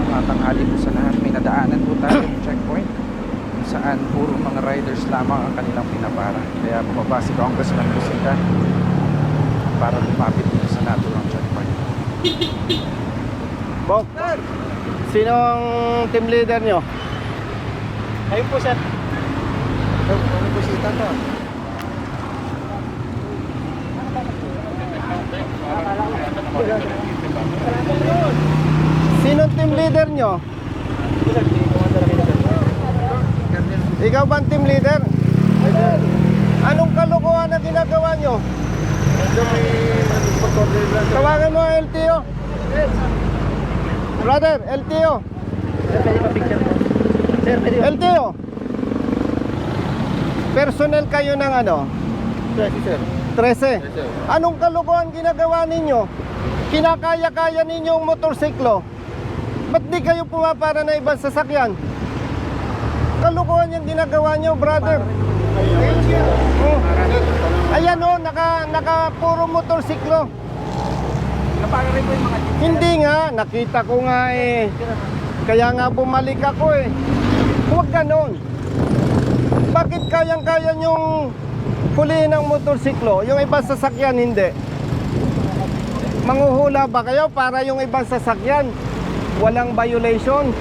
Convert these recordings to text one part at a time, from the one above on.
matanghali po sa lahat. May nadaanan po tayo ng checkpoint kung saan puro mga riders lamang ang kanilang pinapara. Kaya bumaba si Congressman Lucita para lumapit po sa naturang checkpoint. Bok, sino ang team leader nyo? Ayun po, sir. Ano po si Tata? Sino ang team leader nyo? Ikaw ba ang team leader? Anong kalokohan na ginagawa nyo? Tawagan mo ang LTO. Brother, LTO. Sir, pwede pa picture mo? Sir, pwede pa. LTO. Personnel kayo ng ano? Sir. 13. Anong kalokohan ginagawa ninyo? Kinakaya-kaya ninyong motorsiklo. Ba't di kayo pumapara na ibang sasakyan? Kalokohan yung ginagawa nyo, brother. Oh. Ayan o, naka puro motorsiklo. Napara rin po yung mga Hindi nga, nakita ko nga eh. Kaya nga bumalik ako eh. Huwag ganon. Bakit kayang-kaya nyong hulihin ng motorsiklo? Yung ibang sasakyan hindi. Manghuhula ba kayo para yung ibang sasakyan walang violation?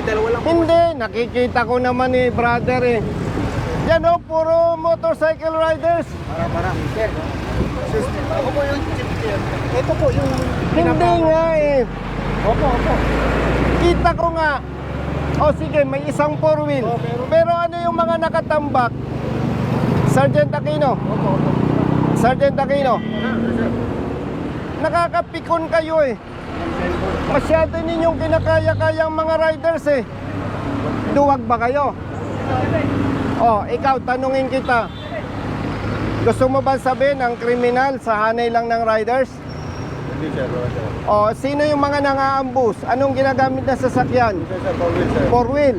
dalawa lang po. Hindi, nakikita ko naman eh, brother eh. Yan o, puro motorcycle riders. Para. Sir. Ako po yung chief, sir. Ito po yung... Hindi nga eh. Opo. Kita ko nga. O sige, may isang four wheel. Pero ano yung mga nakatambak? Sergeant Aquino. Sergeant Aquino. Nakakapikon kayo eh. Masyado ninyong kinakaya-kayang mga riders eh. Duwag ba kayo? O, ikaw, tanungin kita. Gusto mo ba sabihin ang kriminal sa hanay lang ng riders? Hindi, sir. O, sino yung mga nangaambus? Anong ginagamit na sasakyan? Sir, four wheel, sir. Four wheel.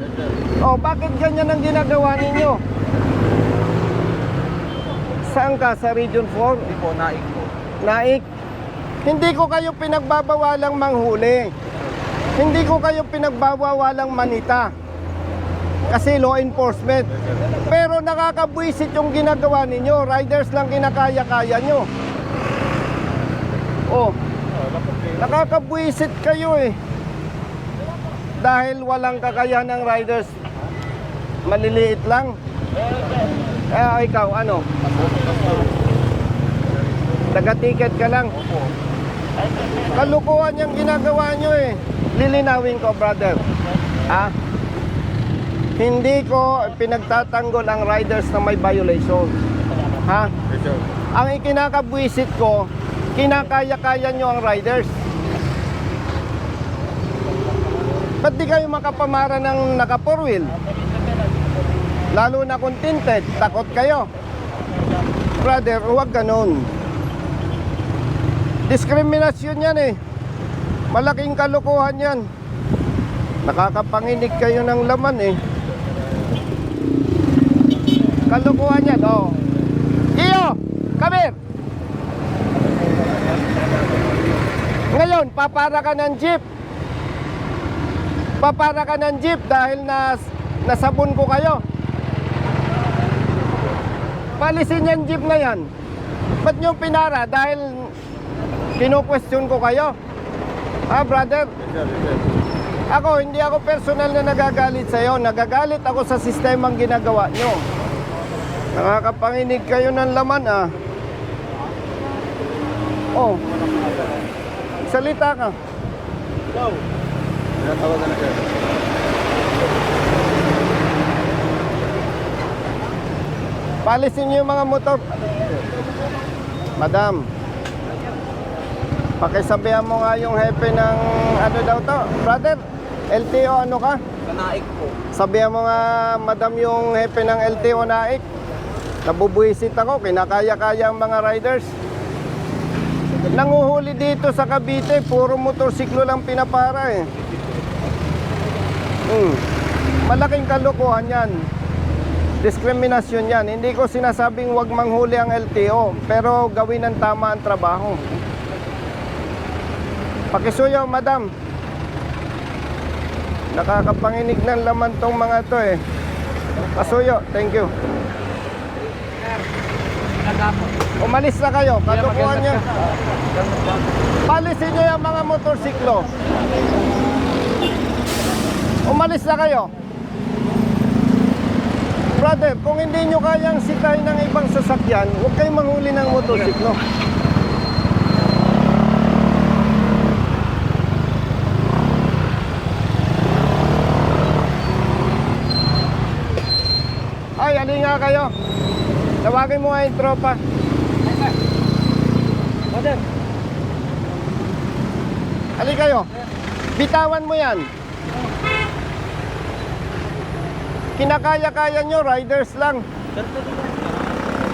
O, bakit ganyan ang ginagawa ninyo? Saan ka? Sa Region 4? Hindi po, naik po. Naik. Hindi ko kayo pinagbabawalang manghuli. Hindi ko kayo pinagbabawalang manita. Kasi law enforcement. Pero nakakabwisit yung ginagawa ninyo. Riders lang kinakaya-kaya nyo. Oh, nakakabwisit kayo eh. Dahil walang kakayahan ng riders. Maliliit lang. Ikaw, ano? Taga-ticket ka lang. Kalukuhan yung ginagawa nyo eh. Lilinawin ko, brother. Hindi ko pinagtatanggol ang riders na may violation. Ang ikinakabwisit ko, kinakaya-kaya nyo ang riders. Ba't di kayo makapamara ng naka four wheel? Lalo na kung tinted, takot kayo. Brother, huwag ganun. Diskriminasyon yan eh. Malaking kalokohan yan. Nakakapanginig kayo ng laman eh. Kalokohan yan, oh. Iyo, come here. Ngayon, papara ka ng jeep. Papara ka ng jeep dahil nasabon ko kayo. Palisin yung jeep na yan. Ba't nyo pinara? Dahil kino-question ko kayo. Brother? Ako, hindi ako personal na nagagalit sa'yo. Nagagalit ako sa sistemang ginagawa nyo. Nakakapanginig kayo ng laman, Oh. Salita ka. Go. Natawagan na, sir. Palisin niyo yung mga motor. Madam, pakisabihan mo nga yung hepe ng ano daw to. Brother, LTO ano ka? Naik po. Sabihan mo nga, madam, yung hepe ng LTO naik. Nabubuisit ako, kinakaya-kaya ang mga riders. Nanguhuli dito sa Cavite, puro motorsiklo lang pinapara eh. Malaking kalokohan yan. Diskriminasyon yan. Hindi ko sinasabing wag manghuli ang LTO, pero gawin ng tama ang trabaho. Pakisuyo, madam. Nakakapanginig ng laman tong mga to eh. Pasuyo, thank you. Umalis na kayo, katukuhan nyo. Palisin nyo yung mga motorsiklo. Umalis na kayo. Brother, kung hindi nyo kayang sikain ng ibang sasakyan, huwag kayong manghuli ng motorsiklo. Ay, alin nga kayo. Tawagin mo nga yung tropa. Brother. Alin kayo. Bitawan mo yan. Kinakaya-kaya nyo, riders lang.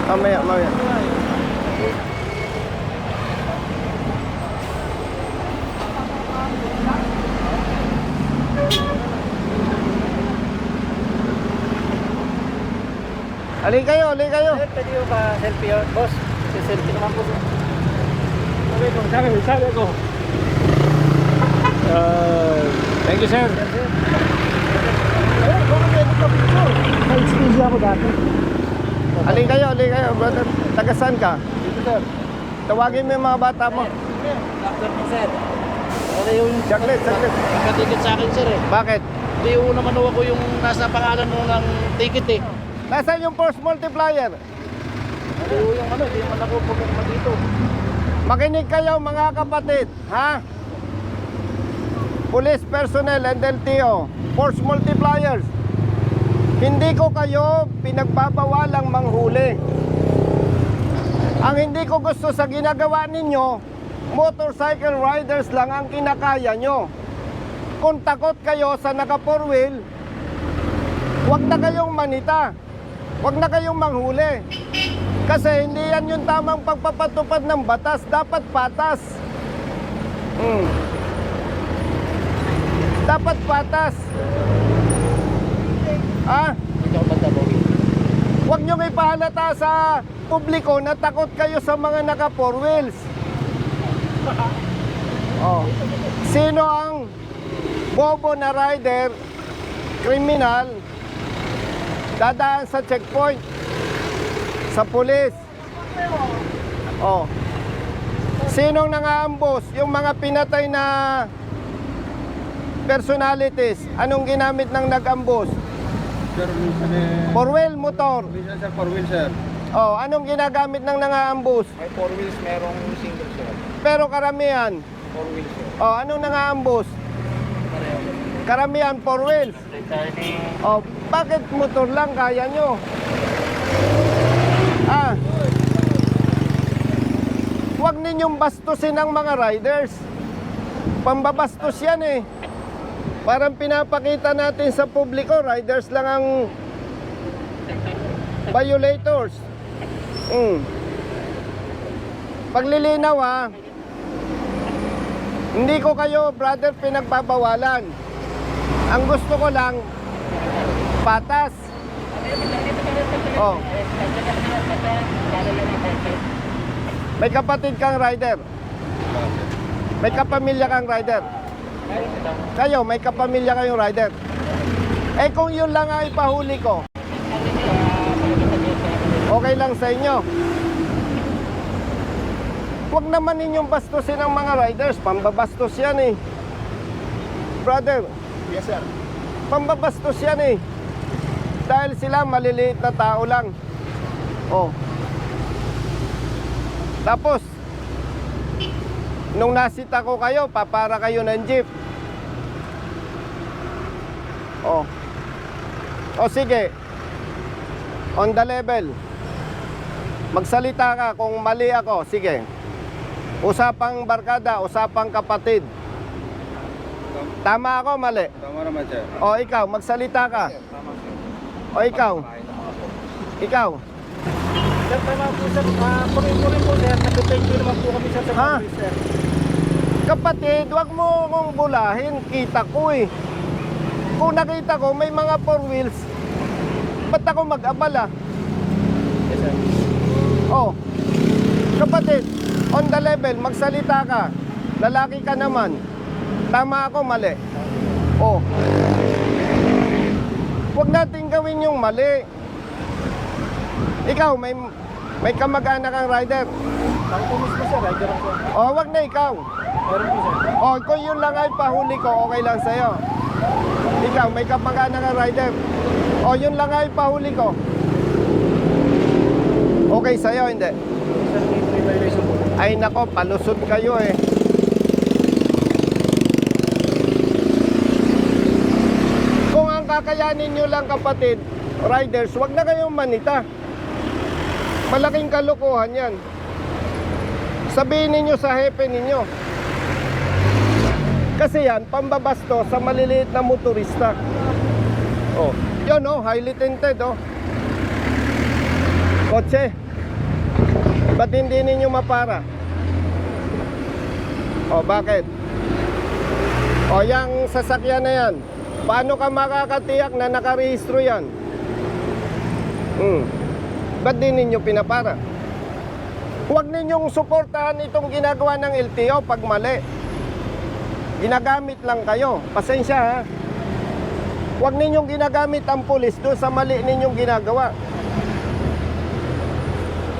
Mamaya, mamaya. Alin kayo, alin kayo. Sir, pwede mo ba selfie yun? Boss, selfie naman po. Sabi ko. Thank you, sir. Ayun, baka pwede ka picture. Na-excuse ako dati. Alin kayo, brother. Tagasan ka. Dito, sir. Tawagin mo yung mga bata mo. Doctor mo, sir. Ano yung Saglit, saglit. nakatikit sa akin, sir eh. Bakit? Hindi yung naman ako yung nasa pangalan mo ng ticket eh. Nasaan yung force multiplier? Hindi yung ano, hindi naman ako pumunta dito. Makinig kayo mga kapatid, ha? Police personnel and LTO, force multipliers. Hindi ko kayo pinagbabawalang manghuli. Ang hindi ko gusto sa ginagawa ninyo, motorcycle riders lang ang kinakaya nyo. Kung takot kayo sa naka four wheel, huwag na kayong manita. Huwag na kayong manghuli. Kasi hindi yan yung tamang pagpapatupad ng batas. Dapat patas. Dapat patas. Hindi ako magtabawi. Huwag niyong ipahalata sa publiko na takot kayo sa mga naka four wheels. Oh. Sino ang bobo na rider, kriminal, dadaan sa checkpoint, sa pulis? Oh. Sinong nangaambos? Yung mga pinatay na personalities. Anong ginamit ng nag-ambos? Sir, minsan eh, Four wheel motor. minsan sir, 4 wheel sir. Oh, anong ginagamit ng nangaambos? May 4 wheels, merong single, sir. Pero karamihan. 4 wheels, sir. Oh, anong nangaambos? Karamihan four wheels. Oh, bakit motor lang kaya nyo? Huwag ninyong bastusin ang mga riders. Pambabastos yan eh. Parang pinapakita natin sa publiko, riders lang ang violators. Paglilinaw ha, hindi ko kayo, brother, pinagbabawalan. Ang gusto ko lang, patas. Oh. May kapatid kang rider. May kapamilya kang rider. Kayo, may kapamilya kayong rider. Eh kung yun lang ang ipahuli ko, okay lang sa inyo. Huwag naman ninyong bastusin ang mga riders. Pambabastos yan eh. Brother, Yes, sir. pambabastos yan eh. Dahil sila maliliit na tao lang. Oh. Tapos, nung nasita ko kayo, papara kayo ng jeep. Oh. O sige. On the level. Magsalita ka kung mali ako. Sige. Usapang barkada, usapang kapatid. Tama ako, mali? Tama naman sir. O ikaw, magsalita ka. Tama, sir. O ikaw, ikaw. Sir, tama po, sir. Puri-puri po, sir. Nag-thank you naman po kami, sir, sa Ha? mga wheels, sir. Kapatid, wag mo akong bulahin. Kita ko eh. Kung nakita ko may mga four wheels, ba't ako mag-abala? Yes, sir. Oh, kapatid, on the level, magsalita ka. Lalaki ka naman. Tama ako, mali. Oh, Huwag natin gawin yung mali. Ikaw, may kamag-anak kang rider. Ako po mismo sir, rider ako. O, wag na ikaw. Meron po sir. O, kung yun lang ay pahuli ko, okay lang sa'yo. Ikaw, may kamag-anak kang rider. O, yun lang ay pahuli ko. Okay sa'yo, hindi? Sir, may violation po. Ay nako, palusot kayo eh. Kung ang kakayanin nyo lang kapatid, riders, wag na kayong manita. Malaking kalokohan yan. Sabihin ninyo sa hepe ninyo. Kasi yan, pambabasto sa maliliit na motorista. Oh, yun oh, highly tinted oh. Kotse. Ba't hindi ninyo mapara? O, bakit? O, yung sasakyan na yan, paano ka makakatiyak na nakarehistro yan? Ba't di ninyo pinapara? Huwag ninyong suportahan itong ginagawa ng LTO pag mali. Ginagamit lang kayo. Pasensya ha. Huwag ninyong ginagamit ang pulis doon sa mali ninyong ginagawa.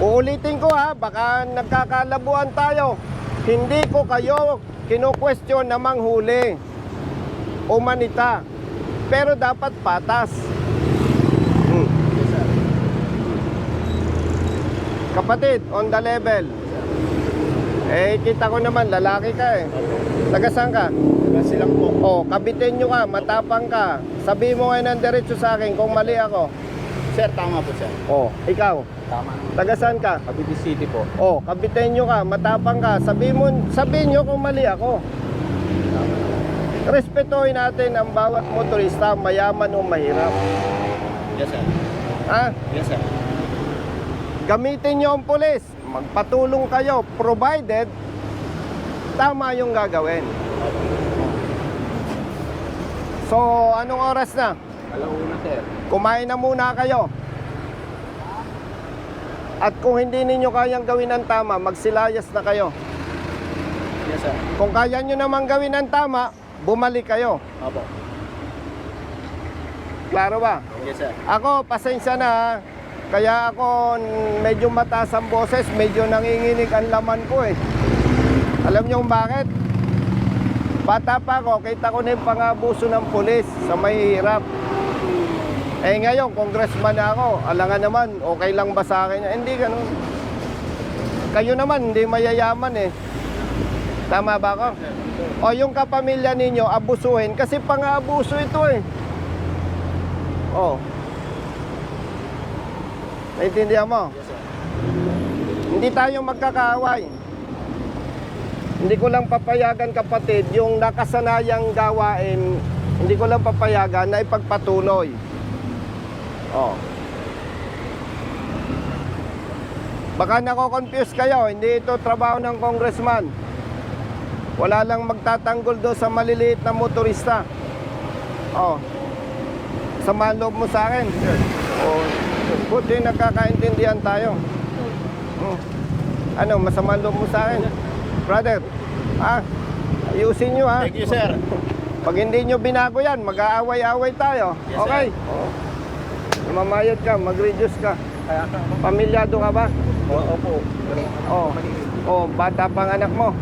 Uulitin ko ha, baka nagkakalabuan tayo. Hindi ko kayo kinu-question na manghuli o manita. Pero dapat patas. Kapatid, on the level. Eh, kita ko naman, lalaki ka eh. Taga saan ka? Kasi lang po. Oh, kabitin nyo ka, matapang ka. Sabi mo ngayon ng diretso sa akin kung mali ako. Sir, tama po sir. Oh, ikaw. Tama naman. Taga saan ka? Cavite City po. Oh, kabitin nyo ka, matapang ka. Sabihin nyo kung mali ako. Respetuhin natin ang bawat motorista, mayaman o mahirap. Yes sir. Ha? Yes sir. Gamitin nyo ang pulis. Magpatulong kayo, provided tama yung gagawin. So, anong oras na? Alauna, sir. Kumain na muna kayo. At kung hindi ninyo kayang gawin ang tama, magsilayas na kayo. Yes sir. Kung kaya nyo namang gawin ang tama, bumalik kayo. Opo. Klaro ba? Yes sir. Ako, pasensya na ha. Kaya ako medyo mataas ang boses, medyo nanginginig ang laman ko eh. Alam niyo kung bakit? Bata pa ako, kita ko na yung pangabuso ng pulis sa mahihirap. Eh ngayon, congressman na ako, alangan naman, okay lang ba sa akin? Hindi ganun. Kayo naman, hindi mayayaman eh. Tama ba ako? O yung kapamilya ninyo, abusuhin, kasi pang-abuso ito eh. Oh. Naintindihan mo? Yes sir. Hindi tayo magkakaaway. Hindi ko lang papayagan kapatid, yung nakasanayang gawain, hindi ko lang papayagan na ipagpatuloy. Oh. Baka nako-confuse kayo, hindi ito trabaho ng congressman. Wala lang magtatanggol doon sa maliliit na motorista. Oh. Sama loob mo sa akin. Oh. Buti nagkakaintindihan tayo. Ano, masama loob mo sa akin? Brother, ayusin nyo ha. Thank you sir. Pag hindi nyo binago yan, mag-aaway-aaway tayo. Yes, Okay? Mamayad ka, mag-reduce ka. Pamilyado ka ba? Opo. Oh, bata pang anak mo.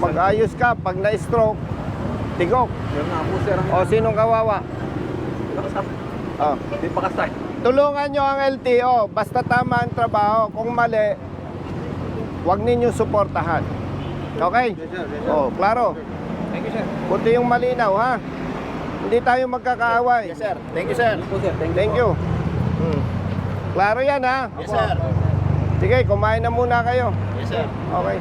Mag-ayos ka, pag na-stroke, tigok. Yun nga po, sir. O, sinong kawawa? Oh. Hindi pa kasay. Tulungan nyo ang LTO, basta tama ang trabaho. Kung mali, huwag ninyo suportahan. Okay? Yes, sir. Yes, sir. Oh, klaro. Thank you, sir. Puti yung malinaw, ha? Hindi tayo magkakaaway. Yes sir. Thank you sir. Thank you, sir. Thank you. Klaro yan, ha? Yes sir. Sige, kumain na muna kayo. Yes sir. Okay.